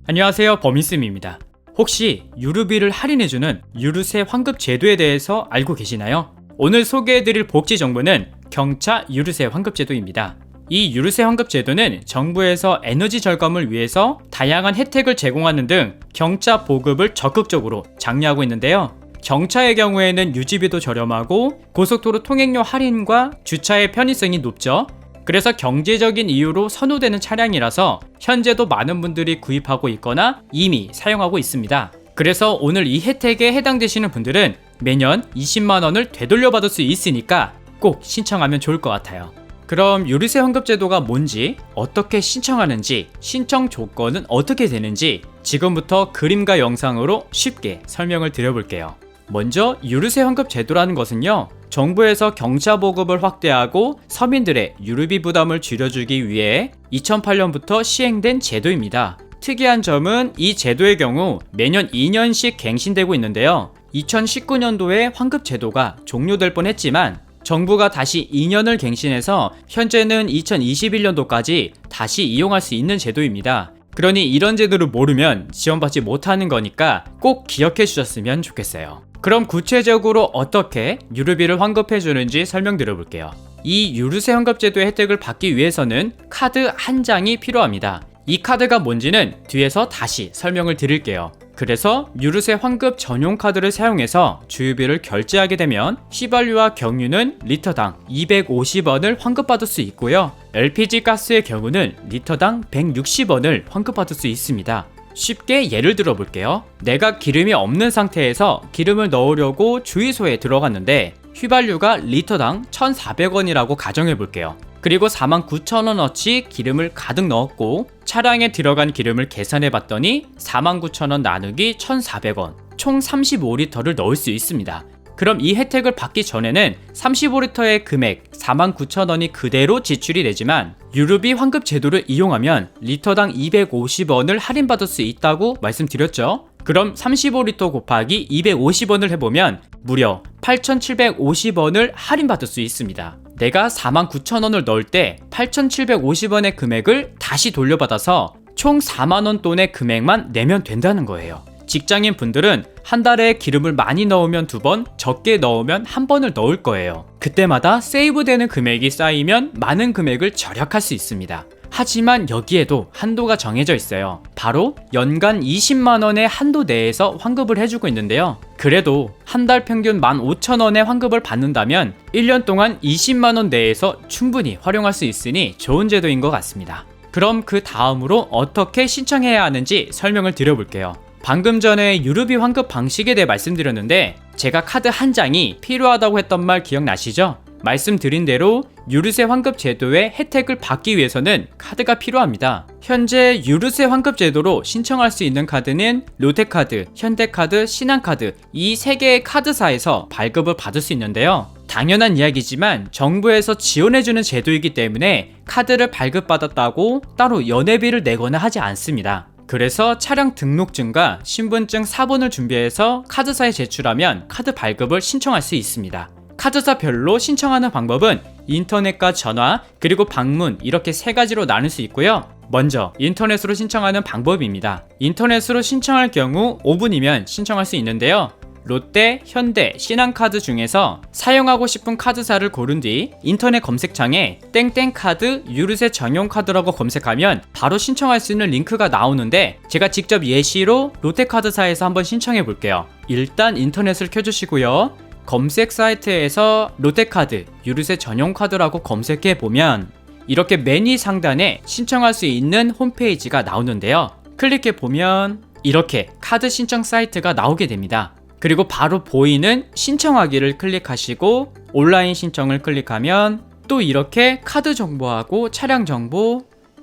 안녕하세요, 범인쌤입니다. 혹시 유류비를 할인해주는 유류세 환급 제도에 대해서 알고 계시나요? 오늘 소개해드릴 복지 정보는 경차 유류세 환급 제도입니다. 이 유류세 환급 제도는 정부에서 에너지 절감을 위해서 다양한 혜택을 제공하는 등 경차 보급을 적극적으로 장려하고 있는데요. 경차의 경우에는 유지비도 저렴하고 고속도로 통행료 할인과 주차의 편의성이 높죠. 그래서 경제적인 이유로 선호되는 차량이라서 현재도 많은 분들이 구입하고 있거나 이미 사용하고 있습니다. 그래서 오늘 이 혜택에 해당되시는 분들은 매년 20만원을 되돌려받을 수 있으니까 꼭 신청하면 좋을 것 같아요. 그럼 유류세 환급 제도가 뭔지, 어떻게 신청하는지, 신청 조건은 어떻게 되는지 지금부터 그림과 영상으로 쉽게 설명을 드려볼게요. 먼저 유류세 환급 제도라는 것은요, 정부에서 경차 보급을 확대하고 서민들의 유류비 부담을 줄여주기 위해 2008년부터 시행된 제도입니다. 특이한 점은 이 제도의 경우 매년 2년씩 갱신되고 있는데요. 2019년도에 환급 제도가 종료될 뻔했지만 정부가 다시 2년을 갱신해서 현재는 2021년도까지 다시 이용할 수 있는 제도입니다. 그러니 이런 제도를 모르면 지원받지 못하는 거니까 꼭 기억해 주셨으면 좋겠어요. 그럼 구체적으로 어떻게 유류비를 환급해 주는지 설명드려 볼게요. 이 유류세 환급 제도의 혜택을 받기 위해서는 카드 한 장이 필요합니다. 이 카드가 뭔지는 뒤에서 다시 설명을 드릴게요. 그래서 유류세 환급 전용 카드를 사용해서 주유비를 결제하게 되면 휘발유와 경유는 리터당 250원을 환급받을 수 있고요. LPG 가스의 경우는 리터당 160원을 환급받을 수 있습니다. 쉽게 예를 들어 볼게요. 내가 기름이 없는 상태에서 기름을 넣으려고 주유소에 들어갔는데 휘발유가 리터당 1,400원이라고 가정해 볼게요. 그리고 49,000원어치 기름을 가득 넣었고 차량에 들어간 기름을 계산해 봤더니 49,000원 나누기 1,400원, 총 35리터를 넣을 수 있습니다. 그럼 이 혜택을 받기 전에는 35리터의 금액 49,000원이 그대로 지출이 되지만 유류비 환급 제도를 이용하면 리터당 250원을 할인받을 수 있다고 말씀드렸죠. 그럼 35리터 곱하기 250원을 해보면 무려 8,750원을 할인받을 수 있습니다. 내가 49,000원을 넣을 때 8,750원의 금액을 다시 돌려받아서 총 4만원 돈의 금액만 내면 된다는 거예요. 직장인 분들은 한 달에 기름을 많이 넣으면 2번, 적게 넣으면 1번을 넣을 거예요. 그때마다 세이브되는 금액이 쌓이면 많은 금액을 절약할 수 있습니다. 하지만 여기에도 한도가 정해져 있어요. 바로 연간 20만원의 한도 내에서 환급을 해주고 있는데요. 그래도 한 달 평균 15,000원의 환급을 받는다면 1년 동안 20만원 내에서 충분히 활용할 수 있으니 좋은 제도인 것 같습니다. 그럼 그 다음으로 어떻게 신청해야 하는지 설명을 드려볼게요. 방금 전에 유류비 환급 방식에 대해 말씀드렸는데 제가 카드 한 장이 필요하다고 했던 말 기억나시죠? 말씀드린 대로 유류세 환급 제도의 혜택을 받기 위해서는 카드가 필요합니다. 현재 유류세 환급 제도로 신청할 수 있는 카드는 롯데카드, 현대카드, 신한카드 이 3개의 카드사에서 발급을 받을 수 있는데요. 당연한 이야기지만 정부에서 지원해주는 제도이기 때문에 카드를 발급받았다고 따로 연회비를 내거나 하지 않습니다. 그래서 차량 등록증과 신분증 사본을 준비해서 카드사에 제출하면 카드 발급을 신청할 수 있습니다. 카드사별로 신청하는 방법은 인터넷과 전화, 그리고 방문 이렇게 3가지로 나눌 수 있고요. 먼저 인터넷으로 신청하는 방법입니다. 인터넷으로 신청할 경우 5분이면 신청할 수 있는데요. 롯데, 현대, 신한카드 중에서 사용하고 싶은 카드사를 고른 뒤 인터넷 검색창에 땡땡카드 유류세 전용 카드라고 검색하면 바로 신청할 수 있는 링크가 나오는데 제가 직접 예시로 롯데카드사에서 한번 신청해 볼게요. 일단 인터넷을 켜주시고요. 검색 사이트에서 롯데카드 유류세 전용 카드라고 검색해 보면 이렇게 메뉴 상단에 신청할 수 있는 홈페이지가 나오는데요. 클릭해 보면 이렇게 카드 신청 사이트가 나오게 됩니다. 그리고 바로 보이는 신청하기를 클릭하시고 온라인 신청을 클릭하면 또 이렇게 카드 정보하고 차량 정보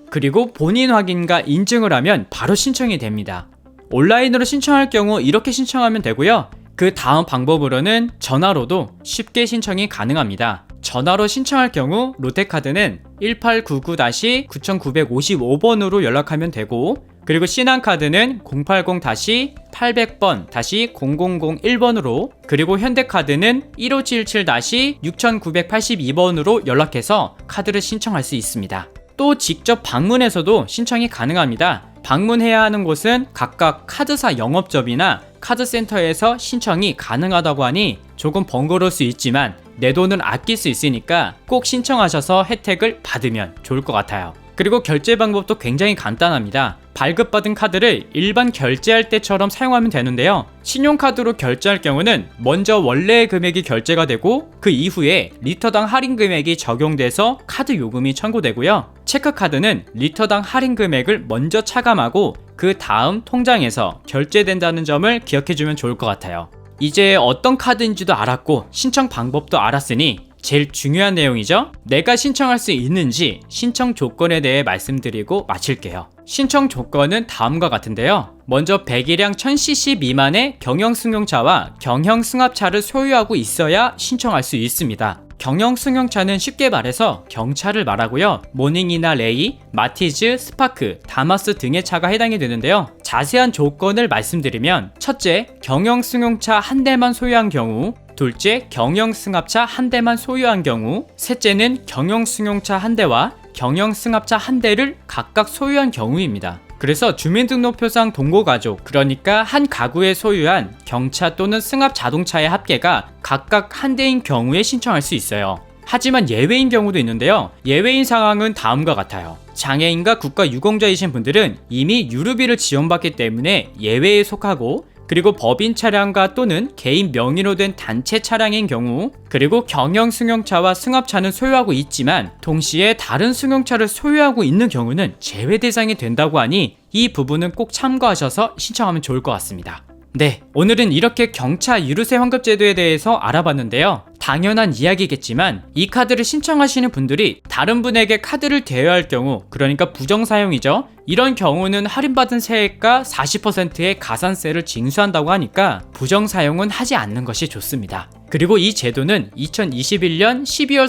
그리고 본인 확인과 인증을 하면 바로 신청이 됩니다. 온라인으로 신청할 경우 이렇게 신청하면 되고요. 그 다음 방법으로는 전화로도 쉽게 신청이 가능합니다. 전화로 신청할 경우 롯데카드는 1899-9955번으로 연락하면 되고 그리고 신한카드는 080-800번-0001번으로 그리고 현대카드는 1577-6982번으로 연락해서 카드를 신청할 수 있습니다. 또 직접 방문해서도 신청이 가능합니다. 방문해야 하는 곳은 각각 카드사 영업점이나 카드센터에서 신청이 가능하다고 하니 조금 번거로울 수 있지만 내 돈을 아낄 수 있으니까 꼭 신청하셔서 혜택을 받으면 좋을 것 같아요. 그리고 결제 방법도 굉장히 간단합니다. 발급받은 카드를 일반 결제할 때처럼 사용하면 되는데요. 신용카드로 결제할 경우는 먼저 원래의 금액이 결제가 되고 그 이후에 리터당 할인 금액이 적용돼서 카드 요금이 청구되고요. 체크카드는 리터당 할인 금액을 먼저 차감하고 그 다음 통장에서 결제된다는 점을 기억해주면 좋을 것 같아요. 이제 어떤 카드인지도 알았고 신청 방법도 알았으니 제일 중요한 내용이죠. 내가 신청할 수 있는지 신청 조건에 대해 말씀드리고 마칠게요. 신청 조건은 다음과 같은데요. 먼저 배기량 1000cc 미만의 경영승용차와 경형승합차를 소유하고 있어야 신청할 수 있습니다. 경영승용차는 쉽게 말해서 경차를 말하고요. 모닝이나 레이, 마티즈, 스파크, 다마스 등의 차가 해당이 되는데요. 자세한 조건을 말씀드리면 첫째, 경영승용차 한 대만 소유한 경우, 둘째, 경영승합차 한 대만 소유한 경우, 셋째는 경영승용차 한 대와 경영승합차 한 대를 각각 소유한 경우입니다. 그래서 주민등록표상 동거가족, 그러니까 한 가구에 소유한 경차 또는 승합 자동차의 합계가 각각 한 대인 경우에 신청할 수 있어요. 하지만 예외인 경우도 있는데요. 예외인 상황은 다음과 같아요. 장애인과 국가유공자이신 분들은 이미 유류비를 지원받기 때문에 예외에 속하고, 그리고 법인 차량과 또는 개인 명의로 된 단체 차량인 경우, 그리고 경영 승용차와 승합차는 소유하고 있지만 동시에 다른 승용차를 소유하고 있는 경우는 제외 대상이 된다고 하니 이 부분은 꼭 참고하셔서 신청하면 좋을 것 같습니다. 네, 오늘은 이렇게 경차 유류세 환급제도에 대해서 알아봤는데요. 당연한 이야기겠지만 이 카드를 신청하시는 분들이 다른 분에게 카드를 대여할 경우, 그러니까 부정사용이죠. 이런 경우는 할인받은 세액과 40%의 가산세를 징수한다고 하니까 부정사용은 하지 않는 것이 좋습니다. 그리고 이 제도는 2021년 12월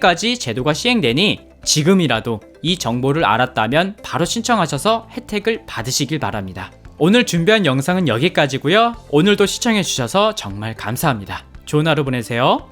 31일까지 제도가 시행되니 지금이라도 이 정보를 알았다면 바로 신청하셔서 혜택을 받으시길 바랍니다. 오늘 준비한 영상은 여기까지고요. 오늘도 시청해주셔서 정말 감사합니다. 좋은 하루 보내세요.